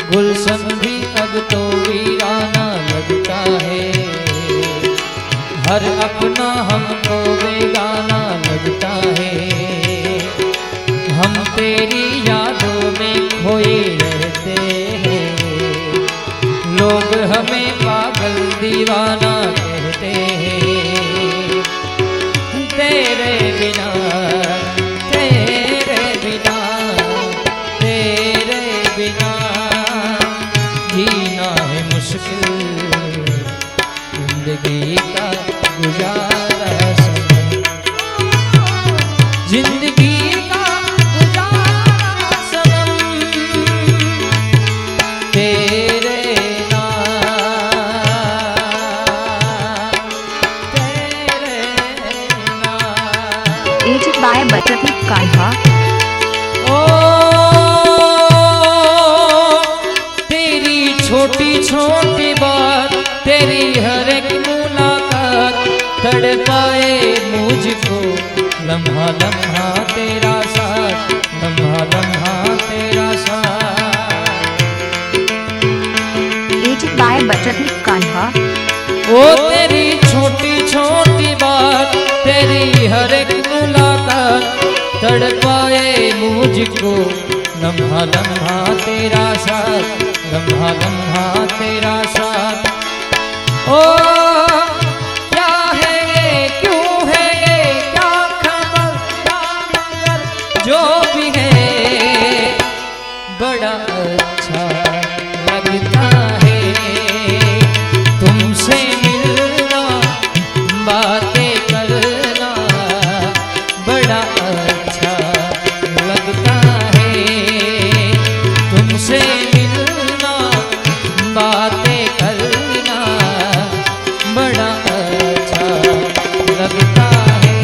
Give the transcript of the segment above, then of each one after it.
गुलशन भी अब तो वीराना लगता है, हर अपना हमको बेगाना लगता है। हम तेरी यादों में खोए रहते हैं, लोग हमें पागल दीवाना कहते हैं। तेरे बिना तेरे बिना तेरे बिना जीना है मुश्किल, जिंदगी का गुजारा सनम, जिंदगी का गुजारा सनम तेरे एजेड बाय बटरफ्लाई कान्हा। ओ तेरी छोटी छोटी बात, तेरी हर एक मुलाकात तड़पाए मुझको, लम्हा लम्हा तेरा साथ, लम्हा लम्हा तेरा साथ। A Z bye butterfly Kanha. ओ तेरी छोटी छोटी बात, तेरी हर एक मुलाकात तड़पाए मुझको, लम्हा लम्हा तेरा साथ, लम्हा लम्हा तेरा साथ। ओ क्या है ये, क्यों है ये, क्या खबर क्या मगर, जो भी है बड़ा अच्छा लगता है तुमसे मिलना, बातें करना बड़ा अच्छा लगता है। तुमसे मिलना, बातें करना बड़ा अच्छा लगता है।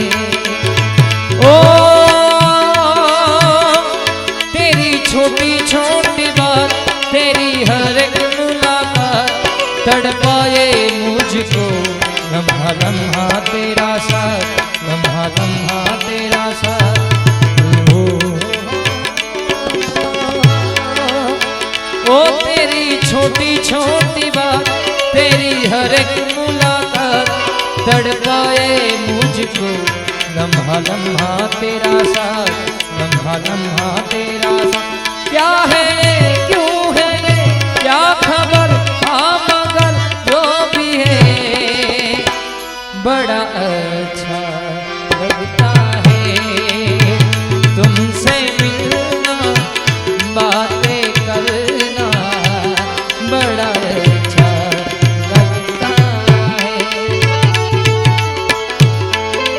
ओ तेरी छोटी छोटी बात, तेरी हर एक मुलाकात तड़पाए मुझको, लम्हा लम्हा तेरा साथ, लम्हा लम्हा तेरा साथ। ओ तेरी छोटी छोटी बात, तेरी हर एक मुलाकात तड़पाए मुझको, लम्हा लम्हा तेरा साथ, लम्हा लम्हा तेरा साथ। क्या है क्यों है क्या खबर, हाँ मगर जो भी है बड़ा अच्छा लगता है तुमसे मिलना, बातें करना बड़ा अच्छा लगता है।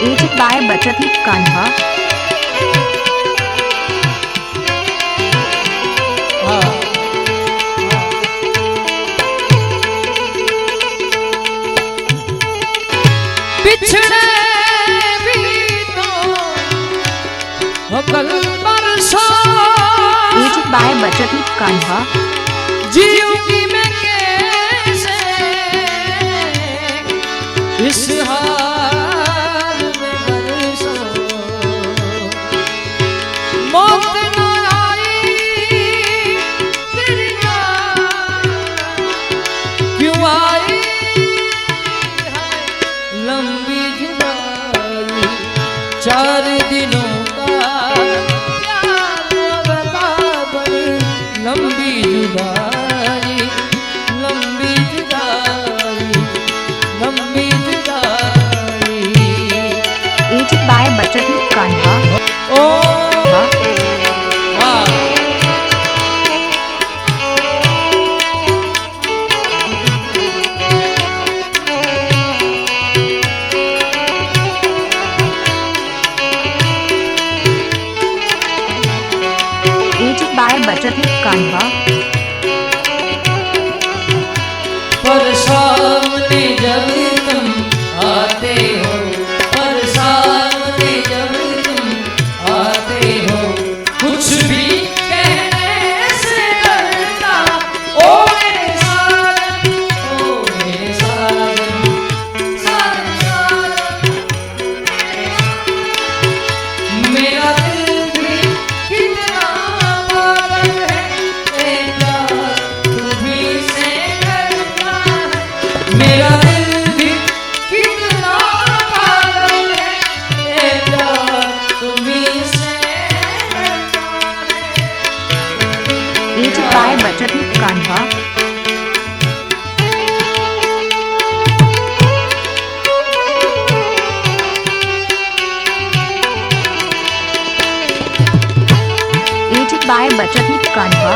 एजेड बाय बटरफ्लाई कान्हा। बिछड़े भी तो हो कल बरसों, एजेड बाय बटरफ्लाई कान्हा। जीऊंगी मैं कैसे इस हाल में बरसों, मौत न आई तेरी याद क्यों आई, लंबी जुदाई 4 दिनों का प्यार बता, बड़ी लंबी जुदाई, लंबी जुदाई, लंबी जुदाई। A Z bye butterfly Kanha. ओ हाँ एजेड बाय बटरफ्लाई कान्हा। पर सामने जब तुम आते हो, पर सामने जब तुम आते हो, कुछ भी कहने से डरता, ओ मेरे साजन, ओ मेरे साजन, साजन साजन। मेरा दिल भी कितना पागल है, कान्हा एडिट बाय बचत कान्हा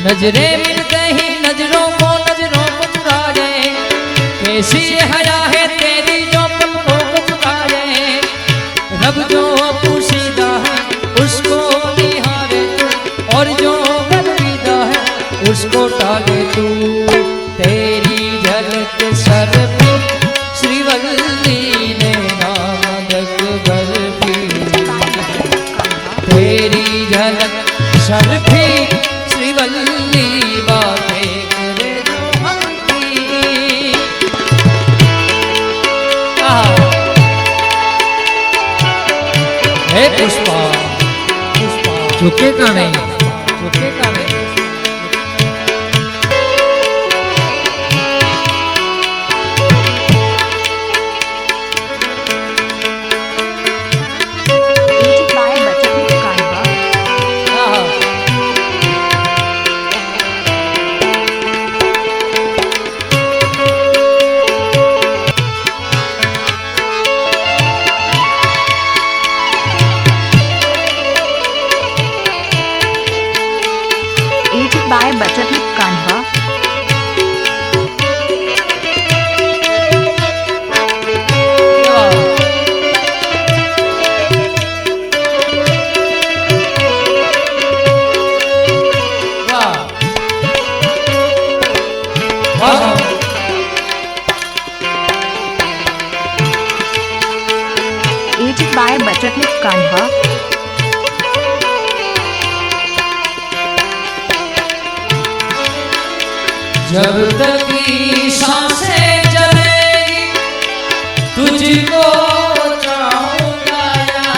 नजरें मिलते ही नजरों को चुरा जाए, कैसी हया है तेरी जो पलकों को चुरा जाए। रब जो पोशीदा है उसको निहारे तू, और जो गर्विदा है उसको टाले तू। तेरी झलक सर पे श्रीवल्ली ने नामक बर्फी, तेरी झलक सर पे श्रीवल्ली बातें करे जो हमकी। हे पुष्पा पुष्पा झुकेगा नहीं, झुकेगा नहीं। एडिट बाय बचत कान्हा एडिट बाय बचत कान्हा एडिट बाय बचत कान्हा जब तक की सांसें चलेगी तुझको चाहूंगा यारा,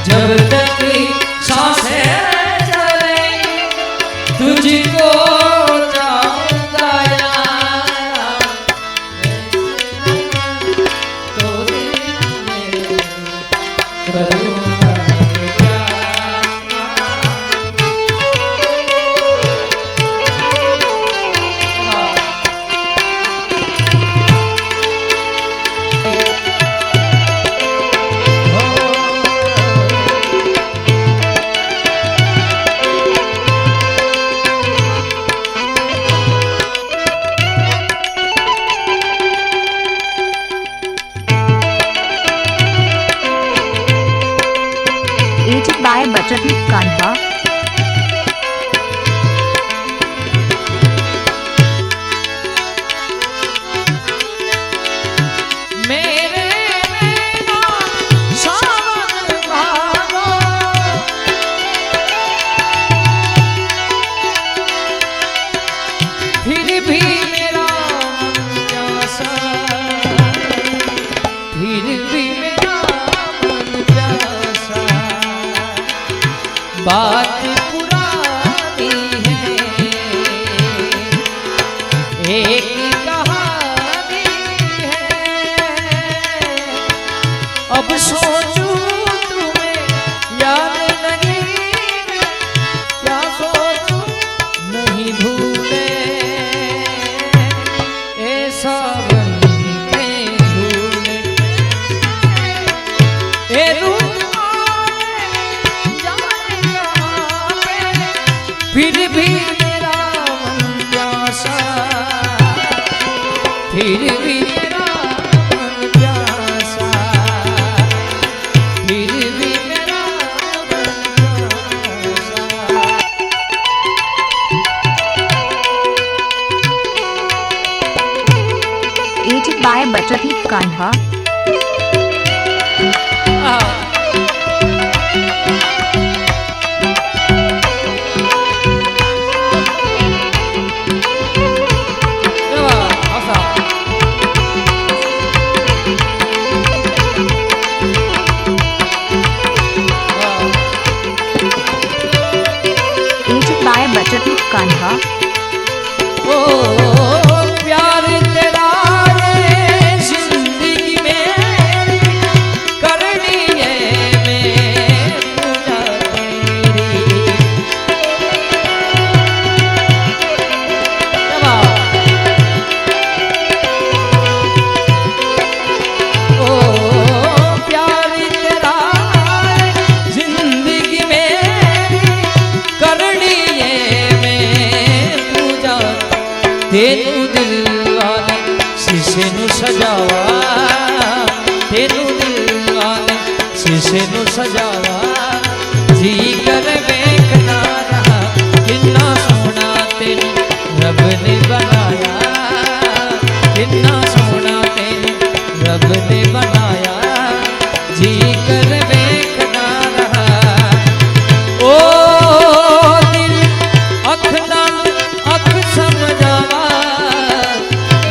जब तक की सांसें चलेगी तुझको चाहूंगा यारा। तो दिल में करूंगा एडिट बाय बचत कान्हा मेरे नैना सावन भागो, फिर भी मेरा मन प्यासा, फिर भी मेरा मन प्यासा। बात पुरानी है, एक कहानी है। अब सोचूं तुम्हें याद नहीं, क्या सोचूं नहीं भूले। ऐसा बन के झूले ए रूप फिर भी मेरा मन प्यासा, फिर भी मेरा मन प्यासा, फिर भी मेरा मन प्यासा। एडिट बाय बचत कान्हा एडिट बाय बचत कान्हा ओ प्यार तेरा रे जिंदगी में તેનું દિલવાને શીશેનું સજાવા, તેનું દિલવાને શીશેનું સજાવા, જી કર વેખનારા કિतना સોના તેને રબ ને બનાયા, कितना सोना तेने रब ने बनाया, जी कर देखना रहा। ओ दिल अखना अख समझावा,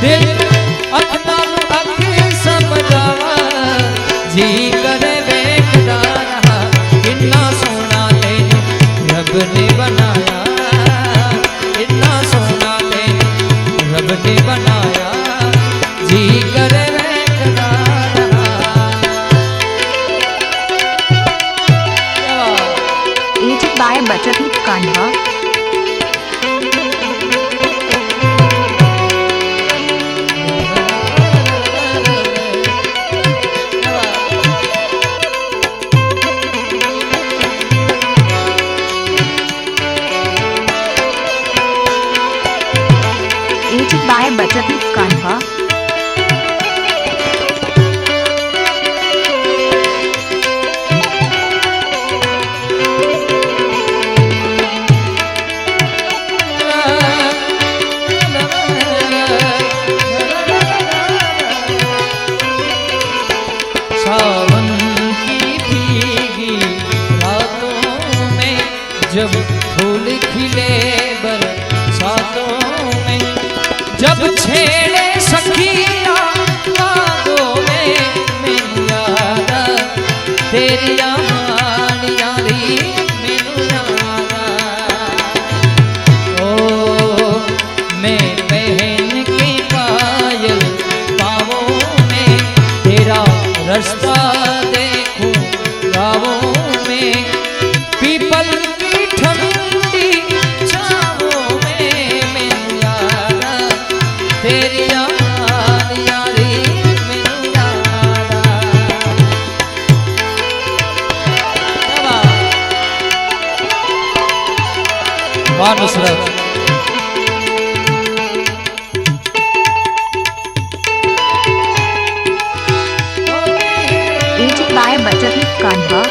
दिल अखना अख समझावा, जी कर देखना रहा। कितना सोना तेने रब ने बनाया, कितना सोना तेने रब ने बनाया, जी कर बैठना रहा। Aged by Bachadip Kanha. Aged by Bachadip Kanha. सावन की भीगी रातों में जब फूल खिले बरसातों में, जब छेड़े सखिया बागों में, मैनू याद आ तेरी याद यारी, मैनू याद आ। ओ मैं पहन के पायल पाँवों में, तेरा रास्ता देखूं गाँवों में, पीपल की ठंडी छाँवों में, मैनू याद आ तेरी याद यारी, मैनू याद आ। वाह Nusrat. Aged by Bachadip Kanha.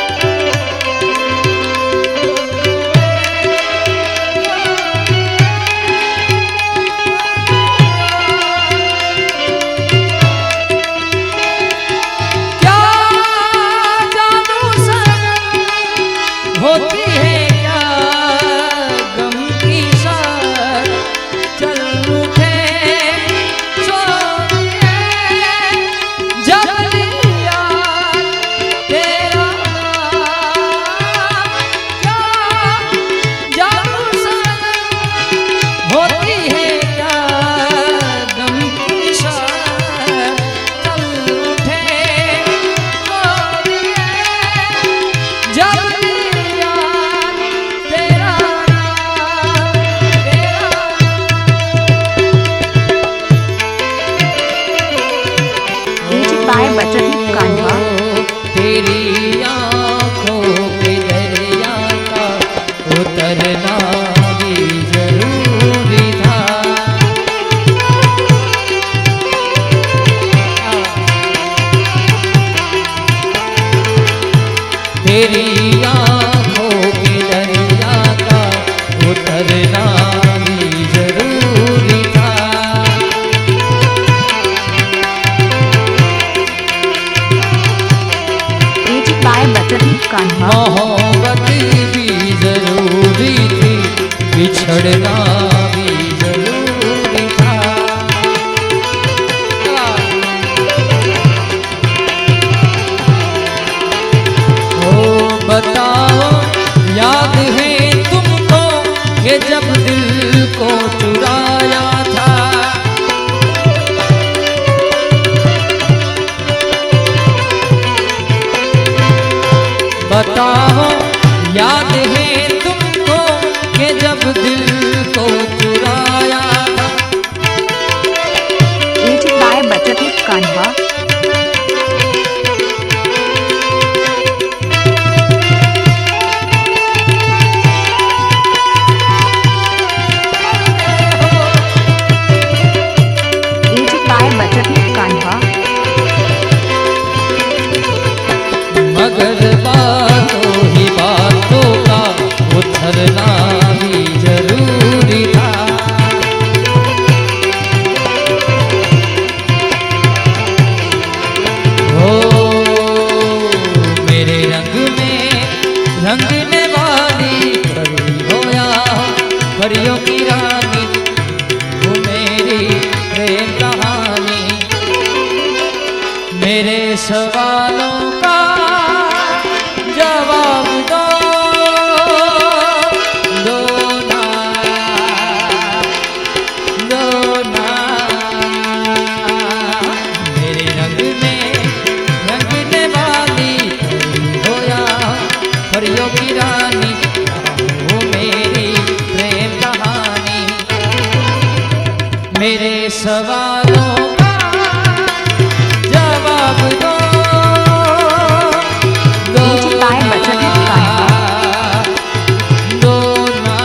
क्या जानू सनम होती है क्या गम की सार, चल उठे सोनिए जब दिल यार तेरा, क्या जानू सनम होती है क्या गम की सार, चल उठे सोनिए जब दिल यार तेरा, तेरा। Aged by Bachadip Kanha. तेरी आँखों के दरिया का उतरना भी जरूरी था। तेरी आँखों के दरिया का उतरना भी जरूरी था। Aged by Bachadip Kanha. मोहब्बत भी जरूरी थी, बिछड़ना भी जरूरी था। ओ बताओ याद है तुमको ये जब दिल को चुराया था। बताओ याद है तुमको कि जब दिल को चुराया था। Aged by Bachadip Kanha. सवालों का जवाब दो, दो ना, दो ना। मेरे रंग में रंगने वाली हो या परियों की रानी, वो मेरी प्रेम कहानी। मेरे सवालों का जवाब दो, दो by Bachchan Kanhwa। दो ना।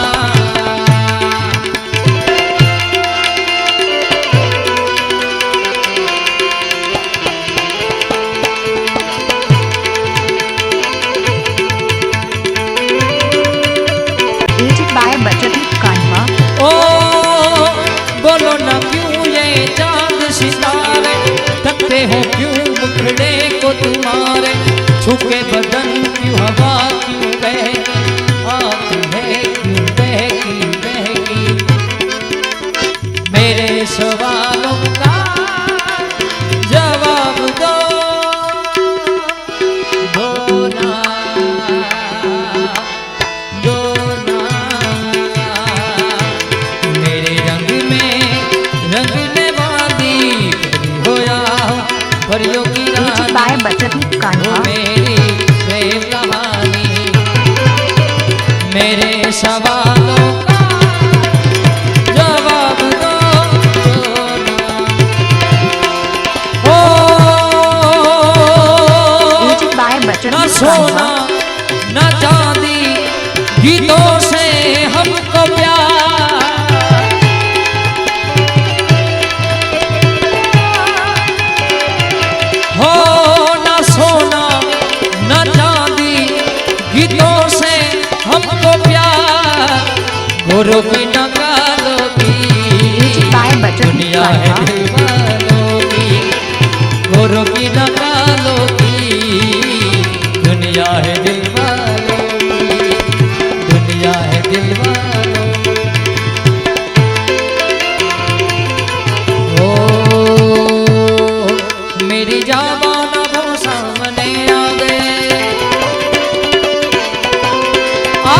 Music by Bachchan Kanhwa। ओ बोलो ना क्यों ये चांद सितारे थकते हो क्यों मुखड़े को तुम्हारे, छुके बदन क्यों हवा क्यों बहकी आती है क्यों बहकी बहकी। मेरे सवालों का जवाब दो, दो ना, दो ना। मेरे रंग में रंगने वाली हो या परियों की Music by रानी, Bachchan वो Kanhwa। मेरी प्रेम कहानी। मेरे सवालों का जवाब दो, दो ना। ओ Music by Bachchan न सोना Kanhwa। न चांदी गीतों से हमको प्यार, हो न सोना न चांदी गीतों से हमको प्यार, गोरों की न कालों की Music by Bachchan दुनिया है Kanhwa। दीवानों की, गोरों की न कालों की दुनिया है दिलवालों की, दुनिया है दिलवालों की। ओ मेरी जावाना वो सामने आ गए, आ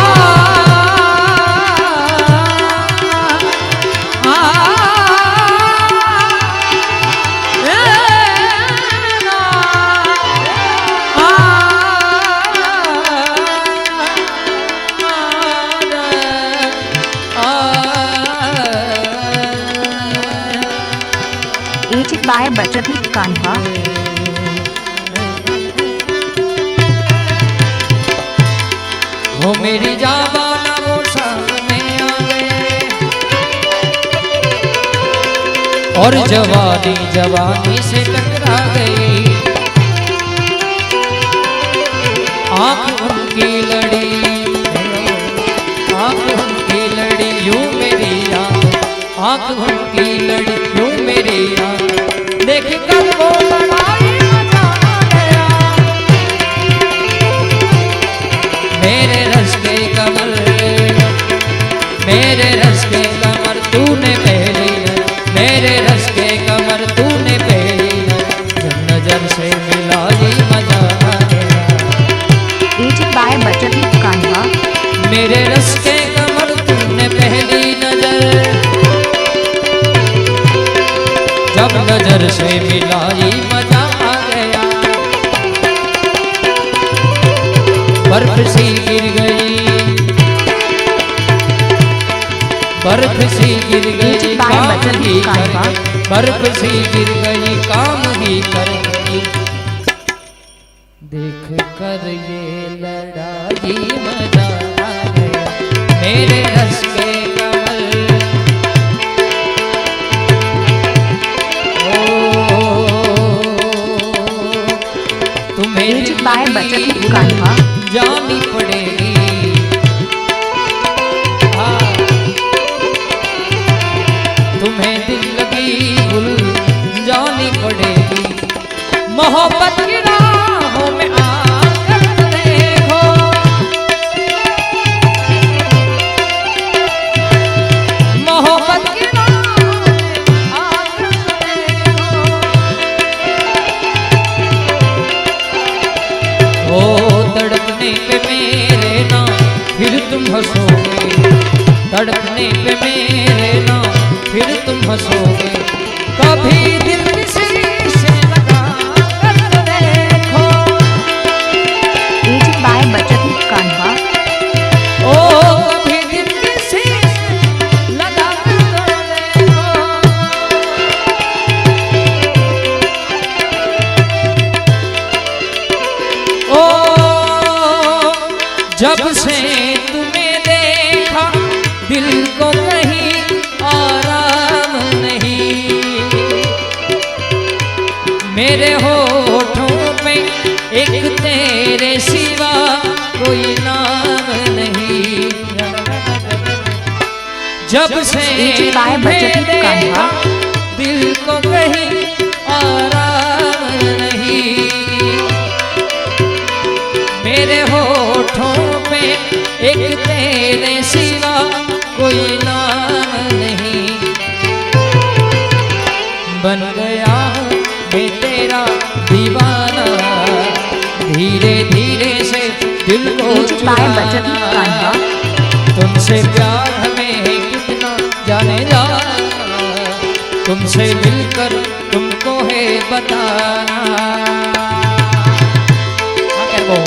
Music by Bachchan Kanhwa। वो मेरी जावाना वो सामने आ गए, और जवानी जवानी से टकरा गई। आंख उनकी लड़ी, आंख उनकी लड़ी यूं मेरी आंख उनकी लड़ी यूं मेरी आंख, देख कर वो लड़ाई मचा गया। मेरे रस के कमर, मेरे रस के कमर तूने पहली नजर, मेरे रस के कमर तूने पहली नजर, नजर से मिलाई मजा आया। Music by Bachchan Kanhwa। मेरे रस के कमर तूने पहली नजर, जब नजर से मिलाई मजा आ गया। बर्फ सी गिर गई, बर्फ सी गिर गई काम ही कर गई, बर्फ सी गिर गई काम ही कर गई। देख कर ये लड़ाई मजा आ गया। मेरे रस के कमल, तुम्हें Music by Bachchan Kanhwa। जानी पड़ेगी। हाँ, तुम्हें दिल लगी भूल जानी पड़ेगी। मोहब्बत की राहों में आकर देखो, मोहब्बत की राहों में आकर देखो। तुम हंसोगे कभी दिल किसी से लगा कर तो देखो एजेड बाय बचत कान्हा ओ कभी दिल किसी से लगा कर तो देखो ओ जब से तुम्हें देखा दिल को कहीं आराम नहीं मेरे होठों पे एक तेरे सिवा कोई नाम नहीं जब से एजेड बाय बचत तुम्हें कान्हा देखा दिल को कहीं आराम नहीं मेरे होठों पे एक तेरे सिवा कोई नाम नहीं बन गया मैं तेरा दीवाना धीरे धीरे से दिल को एजेड बाय बचत कान्हा चुराना तुमसे प्यार हमें कितना जाने जा तुमसे मिलकर तुमको है बताना हाँ, क्या वो?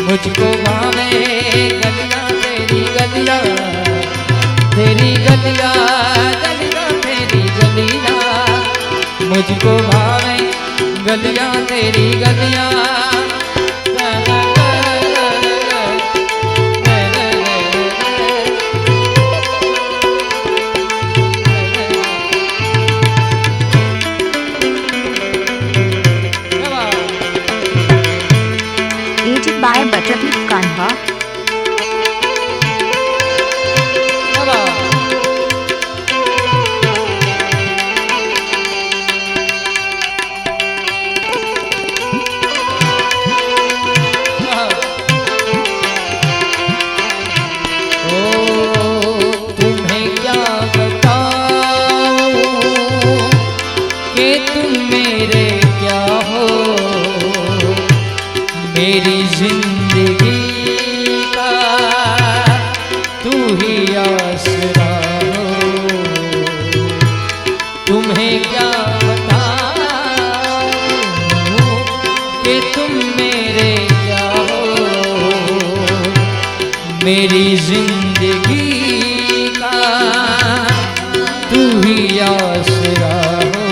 मुझको भावे गलियां तेरी गलियां तेरी गलियां गलियां तेरी गलियां मुझको भावे गलियां तेरी गलियां एजेड बाय बचत कान्हा तुम्हें क्या बताऊं कि तुम मेरे क्या हो मेरी जिंदगी का तू ही आसरा हो तुम्हें क्या बताऊं कि तुम मेरे क्या हो मेरी जिंदगी का तू ही आसरा हो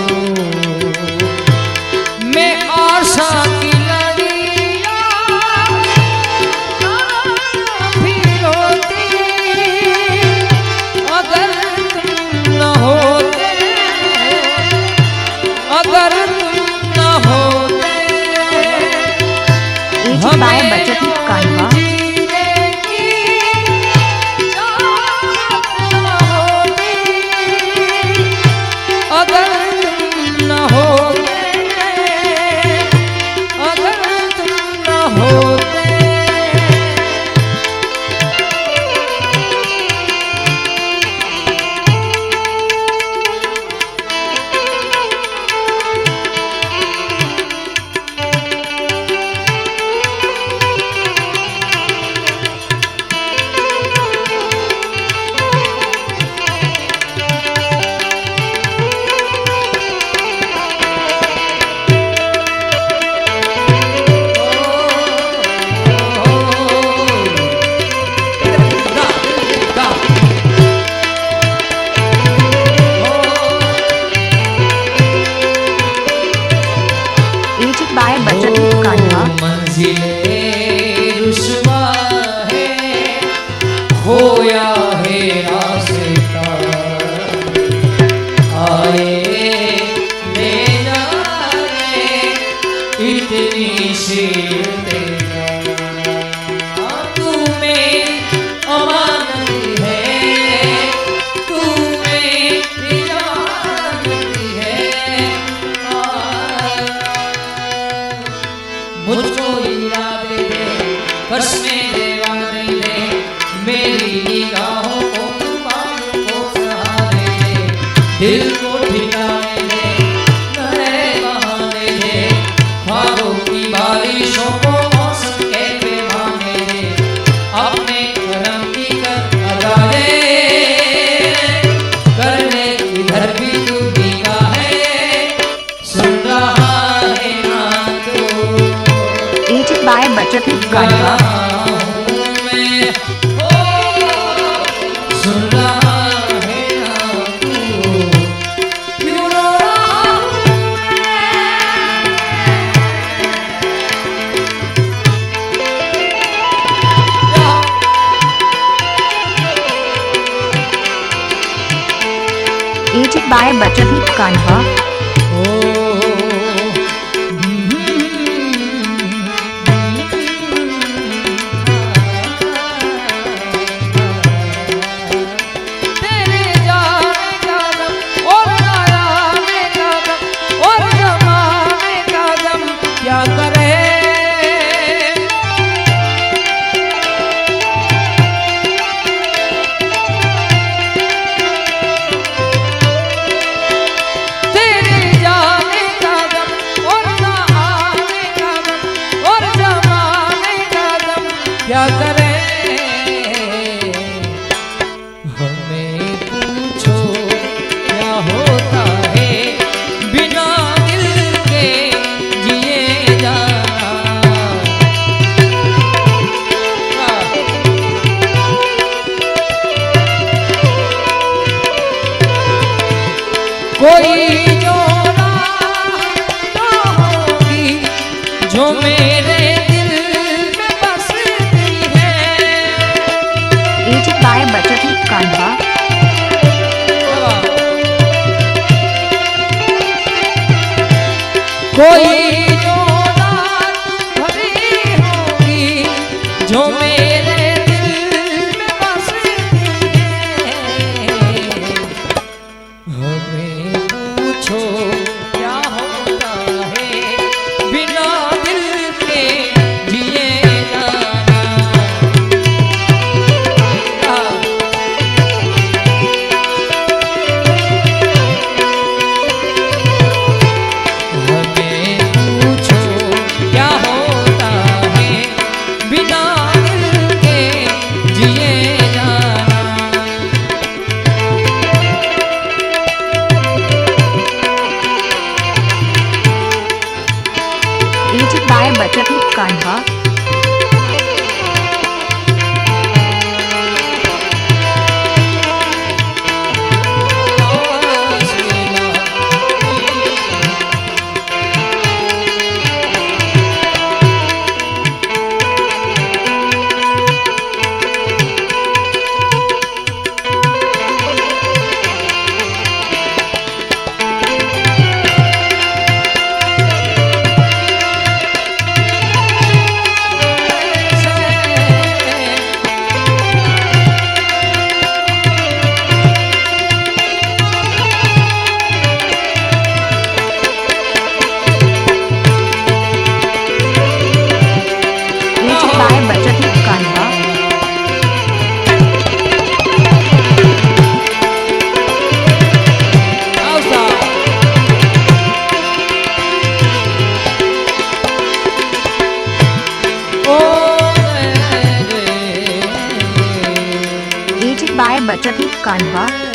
मैं आशा की एजेड बाय बचत कान्हा अगर तुम न होते अगर तुम न होते दिल को ठिकाने दे, नए बहाने दे, ख्वाबों की बारिशों को मौसम के पैमाने दे, अपने करम की कर अदा दे, करने इधर भी तू निगाहें, सुन रहा है ना तू, Aged by Bachati Kanwa. मैं हो, सुन रहा है ना तू, क्यों रो रहा हूँ Aged by Bachati Kanwa. तेरे जाने का दम और आने का दम और जमाने का दम क्या करे, तेरे जाने का दम और आने का दम और जमाने का दम क्या करे, हमें पूछो क्या होता है बिना दिल के जिए जाना, कोई जो राह ना होगी जो मेरे दिल में बसती है, Aged by Bachati Kanwa. कोई जो रात भरी होगी जो मेरे दिल में बसती है, हमें पूछो क्या होता है बिना दिल के जिए जाना, हमें पूछो क्या होता है बिना दिल के जिए जाना, Aged by Bachati Kanwa. Aged by Bachati Kanwa. Aged by Bachati Kanwa.